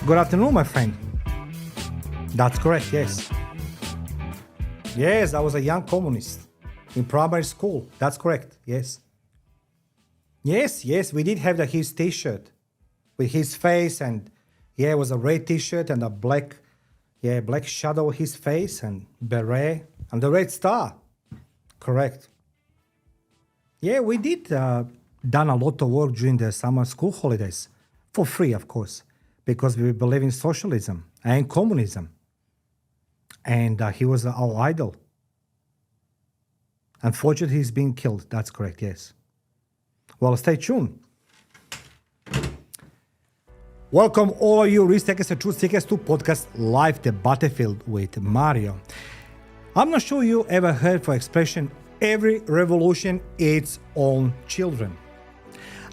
Good afternoon, my friend. That's correct, yes. Yes, I was a young communist in primary school. That's correct, yes. Yes, we did have his t-shirt with his face, and it was a red t-shirt and a black shadow of his face and beret and the red star. Correct. Yeah, we did done a lot of work during the summer school holidays, for free, of course, because we believe in socialism and communism. And he was our idol. Unfortunately, he's being killed. That's correct, yes. Well, stay tuned. Welcome all of you risk takers and truth seekers to podcast Live the Battlefield with Mario. I'm not sure you ever heard the expression, every revolution its own children.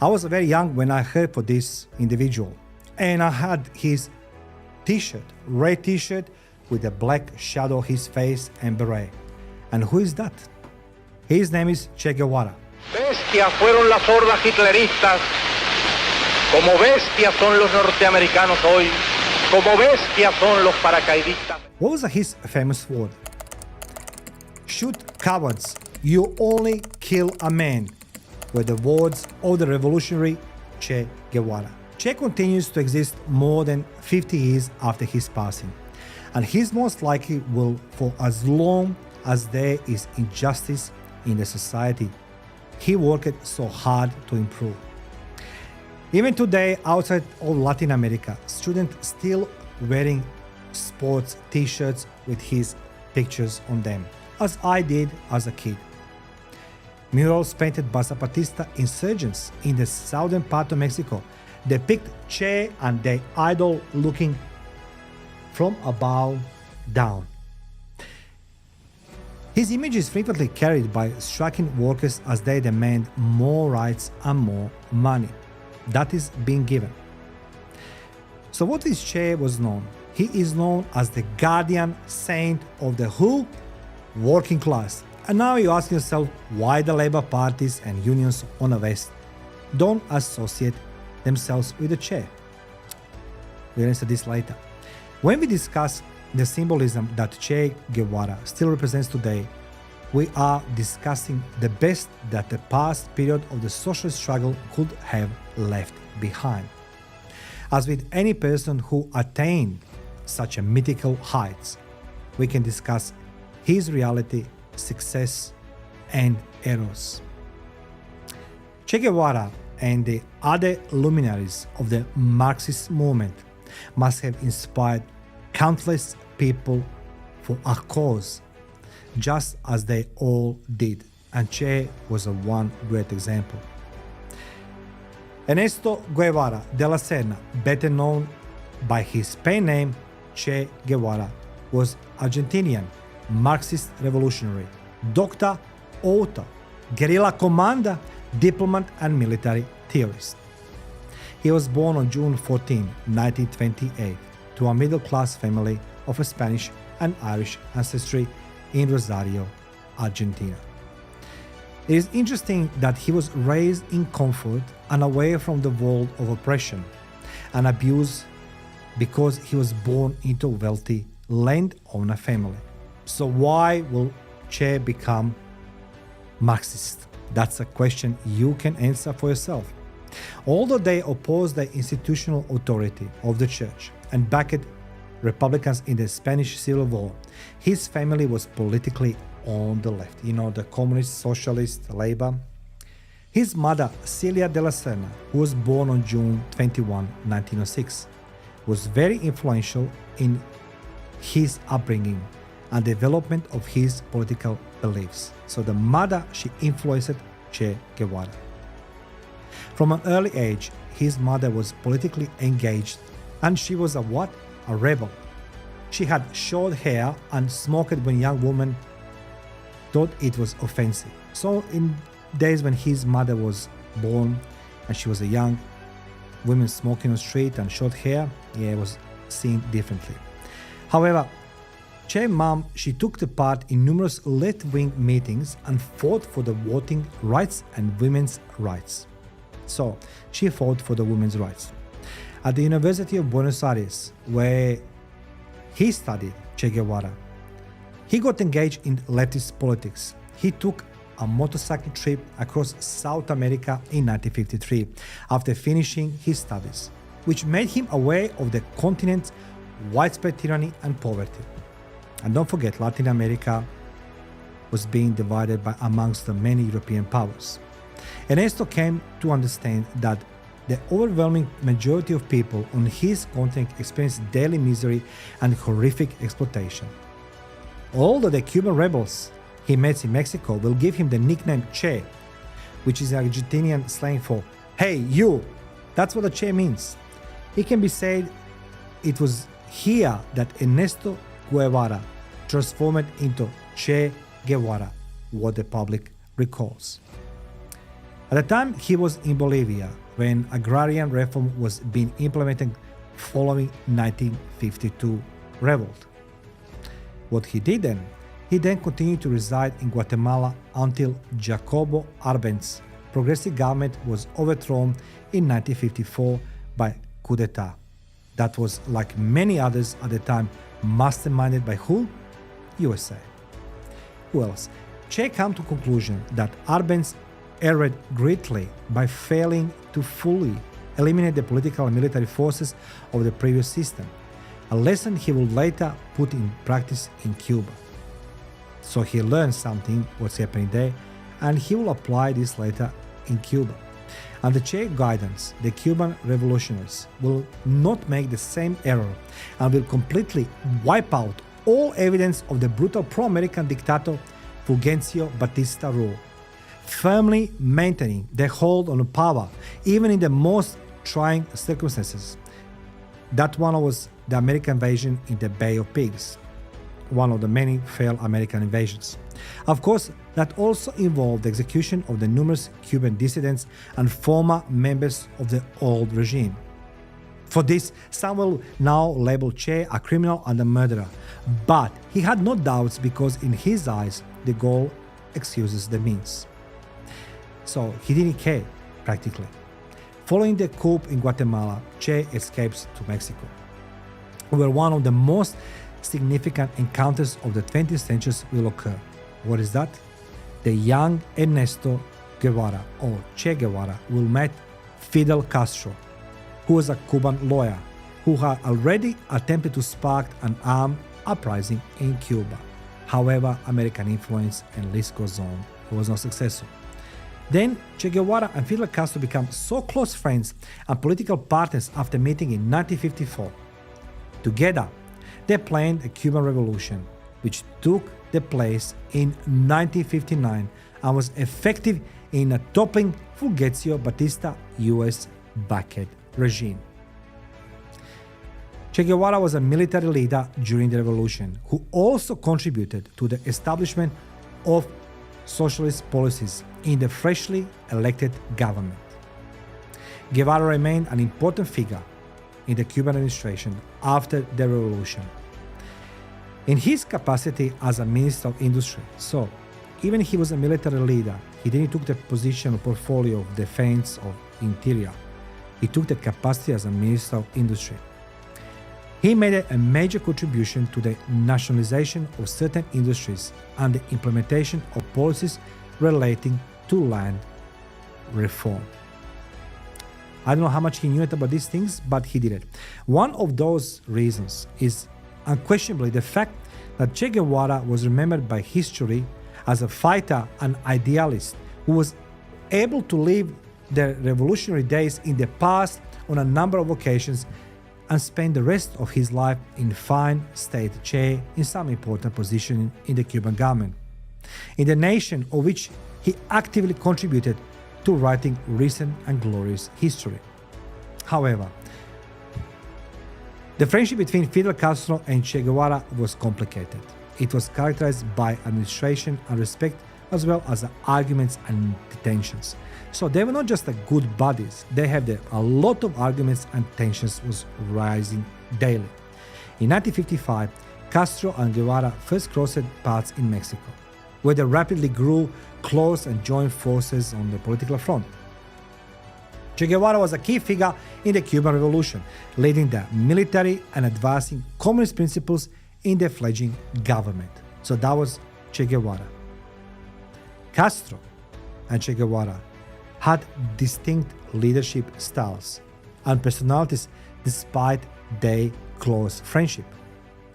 I was very young when I heard for this individual, and I had his t-shirt, red t-shirt with a black shadow on his face and beret. And who is that? His name is Che Guevara. Bestias fueron las hordas hitleristas, como bestias son los norteamericanos hoy, como bestias son los paracaidistas. What was his famous word? Shoot cowards, you only kill a man, were the words of the revolutionary Che Guevara. Che continues to exist more than 50 years after his passing, and he's most likely will for as long as there is injustice in the society. He worked so hard to improve. Even today, outside of Latin America, students still wearing sports t-shirts with his pictures on them, as I did as a kid. Murals painted by Zapatista insurgents in the southern part of Mexico depict Che and their idol looking from above down. His image is frequently carried by striking workers as they demand more rights and more money. That is being given. So what is Che was known? He is known as the guardian saint of the who? Working class. And now you ask yourself why the labor parties and unions on the West don't associate themselves with the Che. We'll answer this later. When we discuss the symbolism that Che Guevara still represents today, we are discussing the best that the past period of the social struggle could have left behind. As with any person who attained such a mythical heights, we can discuss his reality, success, and errors. Che Guevara and the other luminaries of the Marxist movement must have inspired countless people for a cause, just as they all did, and Che was a one great example. Ernesto Guevara de la Serna, better known by his pen name Che Guevara, was Argentinian Marxist revolutionary, doctor, author, guerrilla commander, diplomat, and military theorist. He was born on June 14, 1928, to a middle-class family of a Spanish and Irish ancestry in Rosario, Argentina. It is interesting that he was raised in comfort and away from the world of oppression and abuse because he was born into a wealthy landowner family. So why will Che become Marxist? That's a question you can answer for yourself. Although they opposed the institutional authority of the church and backed Republicans in the Spanish Civil War, his family was politically on the left. The communist, socialist, labor. His mother, Celia de la Serna, who was born on June 21, 1906, was very influential in his upbringing and development of his political beliefs. So the mother, she influenced Che Guevara. From an early age, his mother was politically engaged, and she was a rebel. She had short hair and smoked when young women thought it was offensive. So in days when his mother was born and she was a young woman smoking on the street and short hair, it was seen differently. However, Che's mom, she took the part in numerous left-wing meetings and fought for the voting rights and women's rights. So she fought for the women's rights. at the University of Buenos Aires, where he studied Che Guevara. He got engaged in leftist politics. He took a motorcycle trip across South America in 1953 after finishing his studies, which made him aware of the continent's widespread tyranny and poverty. And don't forget, Latin America was being divided amongst the many European powers. Ernesto came to understand that the overwhelming majority of people on his continent experienced daily misery and horrific exploitation. Although the Cuban rebels he met in Mexico will give him the nickname Che, which is Argentinian slang for "Hey, you!" That's what the Che means. It can be said it was here that Ernesto Guevara transformed into Che Guevara, what the public recalls. At the time, he was in Bolivia when agrarian reform was being implemented following 1952 revolt. What he did then? He then continued to reside in Guatemala until Jacobo Arbenz' progressive government was overthrown in 1954 by coup d'etat. That was, like many others at the time, masterminded by who? USA. Who else? Che came to the conclusion that Arbenz erred greatly by failing to fully eliminate the political and military forces of the previous system, a lesson he would later put in practice in Cuba. So he learned something, what's happening there, and he will apply this later in Cuba. Under Che guidance, the Cuban revolutionaries will not make the same error and will completely wipe out all evidence of the brutal pro-American dictator Fulgencio Batista rule, firmly maintaining their hold on power even in the most trying circumstances. That one was the American invasion in the Bay of Pigs, one of the many failed American invasions. Of course, that also involved the execution of the numerous Cuban dissidents and former members of the old regime. For this, some will now label Che a criminal and a murderer, but he had no doubts because in his eyes, the goal excuses the means. So he didn't care, practically. Following the coup in Guatemala, Che escapes to Mexico, where one of the most significant encounters of the 20th century will occur. What is that? The young Ernesto Guevara, or Che Guevara, will meet Fidel Castro, who was a Cuban lawyer who had already attempted to spark an armed uprising in Cuba. However, American influence and list goes on, it was not successful. Then Che Guevara and Fidel Castro become so close friends and political partners after meeting in 1954. Together, they planned a Cuban Revolution, which took the place in 1959 and was effective in toppling Fulgencio Batista US-backed regime. Che Guevara was a military leader during the revolution who also contributed to the establishment of socialist policies in the freshly elected government. Guevara remained an important figure in the Cuban administration after the revolution, in his capacity as a minister of industry. So, even he was a military leader, he didn't took the position or portfolio of defense or interior. He took the capacity as a minister of industry. He made a major contribution to the nationalization of certain industries and the implementation of policies relating to land reform. I don't know how much he knew about these things, but he did it. One of those reasons is unquestionably the fact that Che Guevara was remembered by history as a fighter and idealist who was able to live the revolutionary days in the past on a number of occasions and spend the rest of his life in fine state Che in some important position in the Cuban government, in the nation of which he actively contributed to writing recent and glorious history. However, the friendship between Fidel Castro and Che Guevara was complicated. It was characterized by administration and respect as well as arguments and tensions. So they were not just good buddies, they had a lot of arguments and tensions was rising daily. In 1955, Castro and Guevara first crossed paths in Mexico, where they rapidly grew close and joined forces on the political front. Che Guevara was a key figure in the Cuban Revolution, leading the military and advancing communist principles in the fledgling government. So that was Che Guevara. Castro and Che Guevara had distinct leadership styles and personalities despite their close friendship.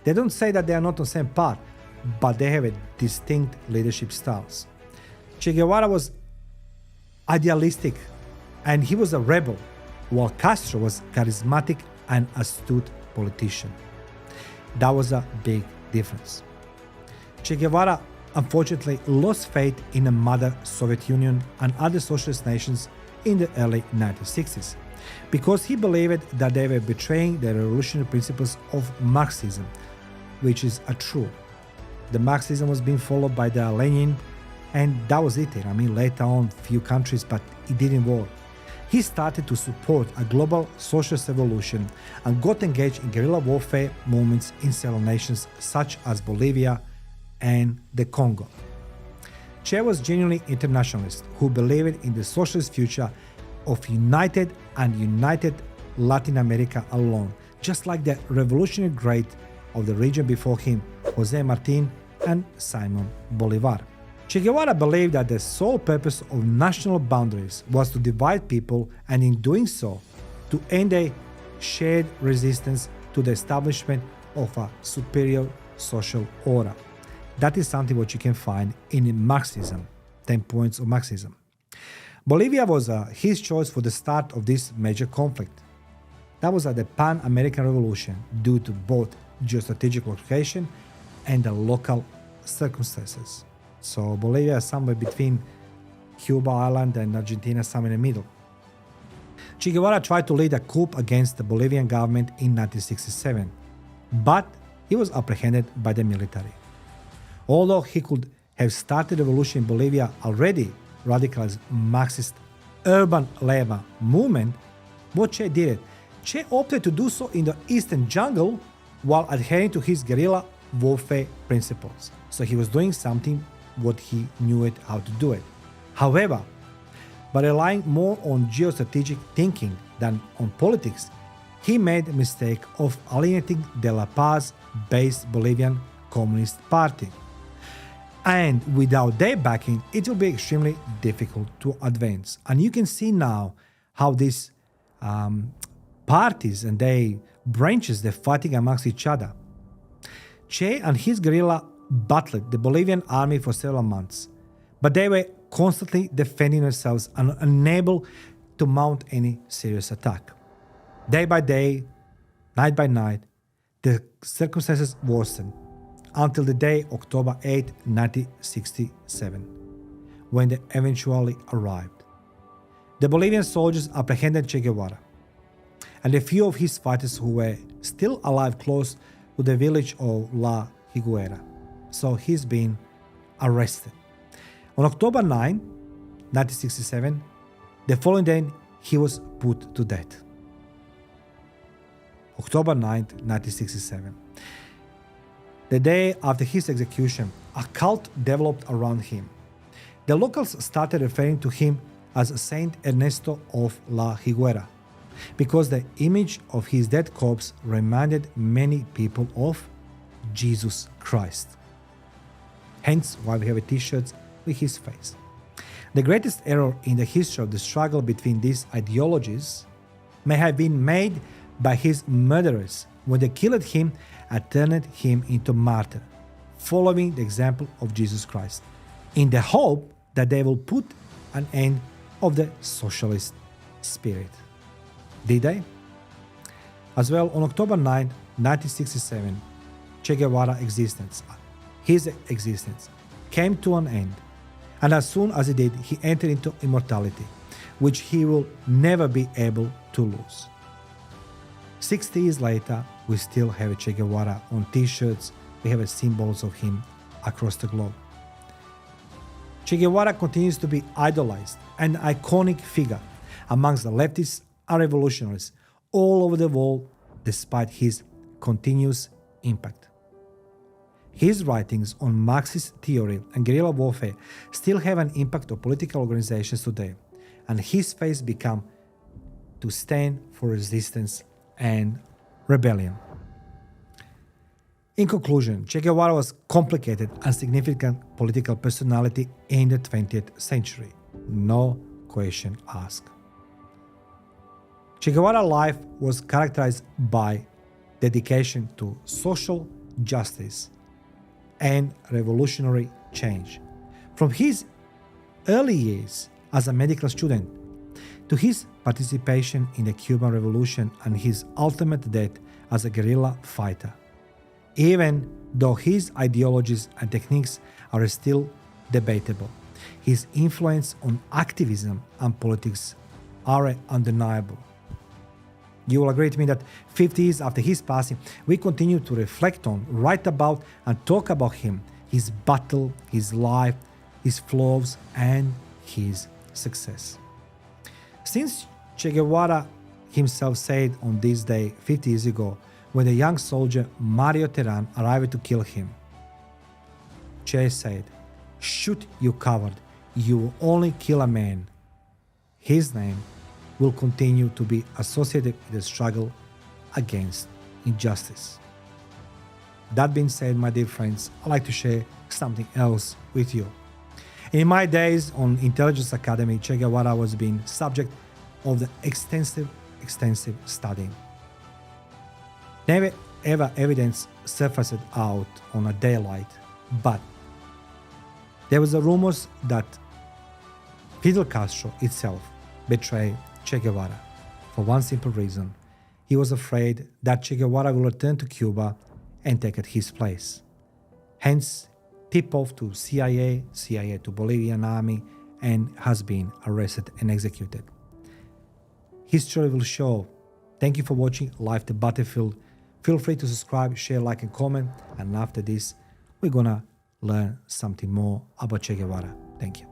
They don't say that they are not on the same path, but they have a distinct leadership styles. Che Guevara was idealistic and he was a rebel, while Castro was charismatic and astute politician. That was a big difference. Che Guevara unfortunately lost faith in the mother Soviet Union and other socialist nations in the early 1960s because he believed that they were betraying the revolutionary principles of Marxism, which is true. The Marxism was being followed by the Lenin, and that was it. Later on, few countries, but it didn't work. He started to support a global socialist revolution and got engaged in guerrilla warfare movements in several nations such as Bolivia and the Congo. Che was genuinely internationalist who believed in the socialist future of united Latin America alone, just like the revolutionary great of the region before him, Jose Martin and Simon Bolivar. Che Guevara believed that the sole purpose of national boundaries was to divide people and in doing so, to end a shared resistance to the establishment of a superior social order. That is something what you can find in Marxism, 10 points of Marxism. Bolivia was his choice for the start of this major conflict. That was the Pan-American Revolution due to both geostrategic location and the local circumstances. So Bolivia is somewhere between Cuba Island and Argentina, somewhere in the middle. Che Guevara tried to lead a coup against the Bolivian government in 1967, but he was apprehended by the military. Although he could have started the revolution in Bolivia already radicalized Marxist urban labor movement, what Che did it. Che opted to do so in the eastern jungle while adhering to his guerrilla warfare principles. So he was doing something what he knew it how to do it. However, by relying more on geostrategic thinking than on politics, he made the mistake of alienating the La Paz-based Bolivian Communist Party. And without their backing, it will be extremely difficult to advance. And you can see now how these parties and their branches, they're fighting amongst each other. Che and his guerrilla battled the Bolivian army for several months, but they were constantly defending themselves and unable to mount any serious attack. Day by day, night by night, the circumstances worsened until the day October 8, 1967, when they eventually arrived. The Bolivian soldiers apprehended Che Guevara and a few of his fighters who were still alive close to the village of La Higuera. So he's been arrested. On October 9, 1967, the following day, he was put to death. October 9, 1967. The day after his execution, a cult developed around him. The locals started referring to him as Saint Ernesto of La Higuera, because the image of his dead corpse reminded many people of Jesus Christ. Hence why we have t-shirts with his face. The greatest error in the history of the struggle between these ideologies may have been made by his murderers when they killed him and turned him into martyr, following the example of Jesus Christ, in the hope that they will put an end of the socialist spirit. Did they? As well, on October 9, 1967, Che Guevara's existence came to an end, and as soon as it did, he entered into immortality, which he will never be able to lose. 60 years later, we still have Che Guevara on t-shirts. We have symbols of him across the globe. Che Guevara continues to be idolized, an iconic figure amongst the leftists and revolutionaries all over the world, despite his continuous impact. His writings on Marxist theory and guerrilla warfare still have an impact on political organizations today, and his face became to stand for resistance and rebellion. In conclusion, Che Guevara was a complicated and significant political personality in the 20th century. No question asked. Che Guevara's life was characterized by dedication to social justice and revolutionary change. From his early years as a medical student to his participation in the Cuban Revolution and his ultimate death as a guerrilla fighter, even though his ideologies and techniques are still debatable, his influence on activism and politics are undeniable. You will agree with me that 50 years after his passing, we continue to reflect on, write about, and talk about him, his battle, his life, his flaws, and his success. Since Che Guevara himself said on this day 50 years ago, when the young soldier Mario Terán arrived to kill him, Che said, "Shoot, you coward, you will only kill a man." His name will continue to be associated with the struggle against injustice. That being said, my dear friends, I'd like to share something else with you. In my days on Intelligence Academy, Che Guevara was being subject of the extensive studying. Never ever evidence surfaced out on a daylight, but there was a rumors that Fidel Castro itself betrayed Che Guevara for one simple reason. He was afraid that Che Guevara will return to Cuba and take his place. Hence, tip off to CIA to Bolivian army, and has been arrested and executed. History will show. Thank you for watching Live the Battlefield. Feel free to subscribe, share, like, and comment. And after this, we're gonna learn something more about Che Guevara. Thank you.